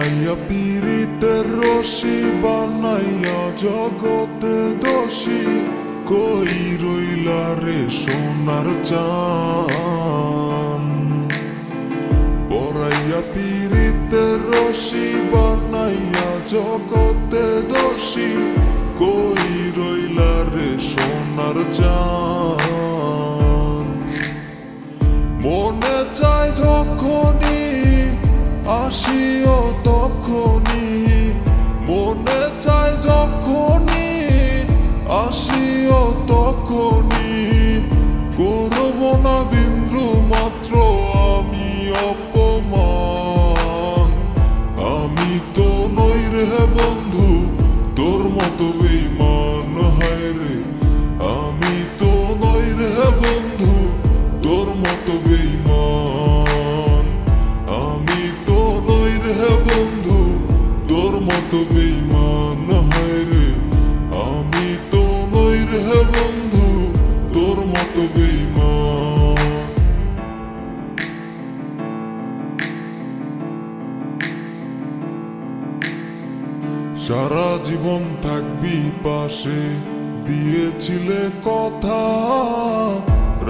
পরাইয়া পীড়িতের রশি বানাইয়া জগতে দোষী কই রইলা রে সোনার চান। পরাইয়া পীড়িতের রশি বানাইয়া জগতে দোষী কই রইলা রে সোনার চান। মনে চায় যখনই আসিও তখনই, মনে চায় যখনই আসিও তখনই, করব না বিন্দু মাত্র আমি অপমান। আমি তো নই রে বন্ধু তোর মতো বেঈমান, হায় রে আমি তো নই রে বন্ধু তোর মতো বেঈমান। আমি তো নই রে বন্ধু তোর মতো বেঈমান, হায় রে আমি তো নই রে বন্ধু তোর মতো বেঈমান। সারা জীবন থাকবি পাশে দিয়েছিলে কথা,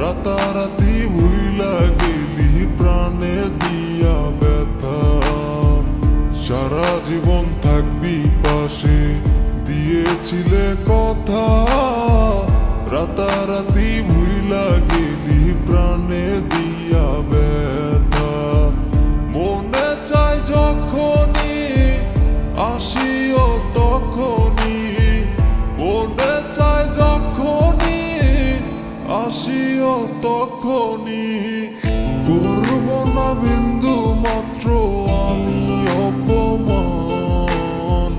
রাতারাতি ভুইলা গেলি প্রাণে দিয়া ব্যথা। সারা জীবন থাকবি পাশে দিয়েছিলে কথা, রাতারাতি ভুইলা গেলি প্রাণে দিয়া ব্যথা। মনে চায় যখনই আসিও তখনই, মনে চায় যখনই আসিও তখনই, করব না বিন্দু মাত্র আমি অপমান।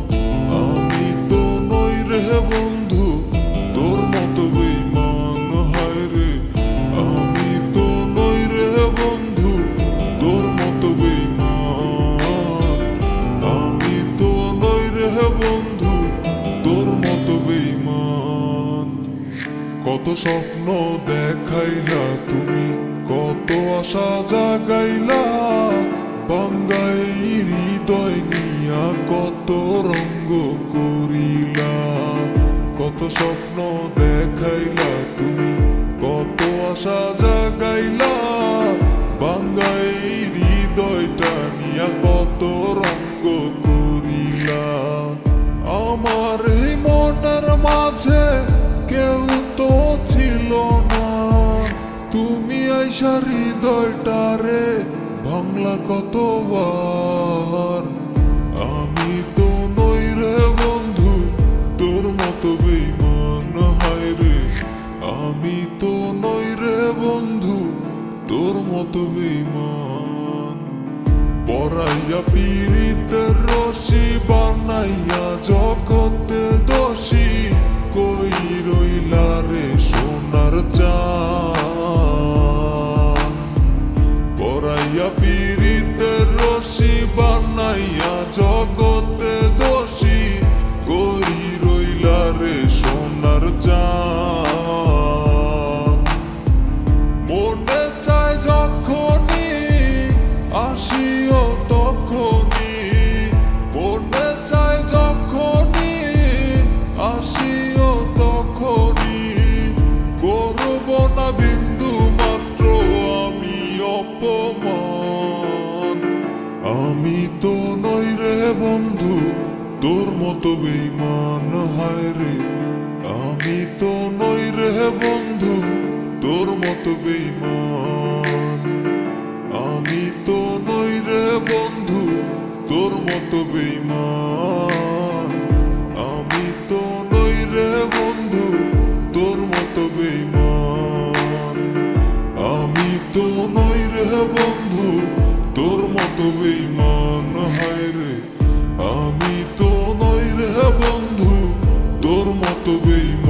আমি তো নই রে বন্ধু তোর মতো বেঈমান, হায় রে আমি তো নই রে বন্ধু তোর মতো বেঈমান। আমি তো নই রে বন্ধু তোর মতো বেঈমান। কত স্বপ্ন দেখাইলা তুমি, কত আশা জাগাইলা, বাঙ্গাই হৃদয় নিয়া কত রঙ্গ করিলা। কত স্বপ্ন দেখাইলা তুমি, কত আশা জাগাইলা, বাঙ্গাই হৃদয়টা নিয়া কত রঙ্গ করিলা। আমার এই মনের মাঝে কেউ তো ছিল না, তুমি আইসা হৃদয়টারে ভাঙলা কতবার। আমি তো নই রে বন্ধু তোর মতো বেঈমান, হায় রে আমি তো নই রে বন্ধু তোর মতো বেঈমান। পরাইয়া পীড়িতের রশি বানাইয়া জগতে দোষী কই রইলা রে সোনার চান। পরাইয়া পীড়িতের রশি বানাইয়া জগতে দোষী কই রইলা রে সোনার চান। মনে চায় যখনই আসিও তখনই, মনে চায় যখনই আসিও তখনই, করব না বিন্দু মাত্র আমি অপমান। আমি তো নই রে বন্ধু তোর মতো বেঈমান, হায় রে আমি তো নই রে বন্ধু তোর মতো বেঈমান। আমি তো নই রে বন্ধু তোর মতো বেঈমান। আমি তো নই রে বন্ধু তোর মতো বেঈমান। আমি তো নই রে বন্ধু তোর মতো বেঈমান, হায় রে আমি তো নই রে বন্ধু তোর মতো বেঈমান।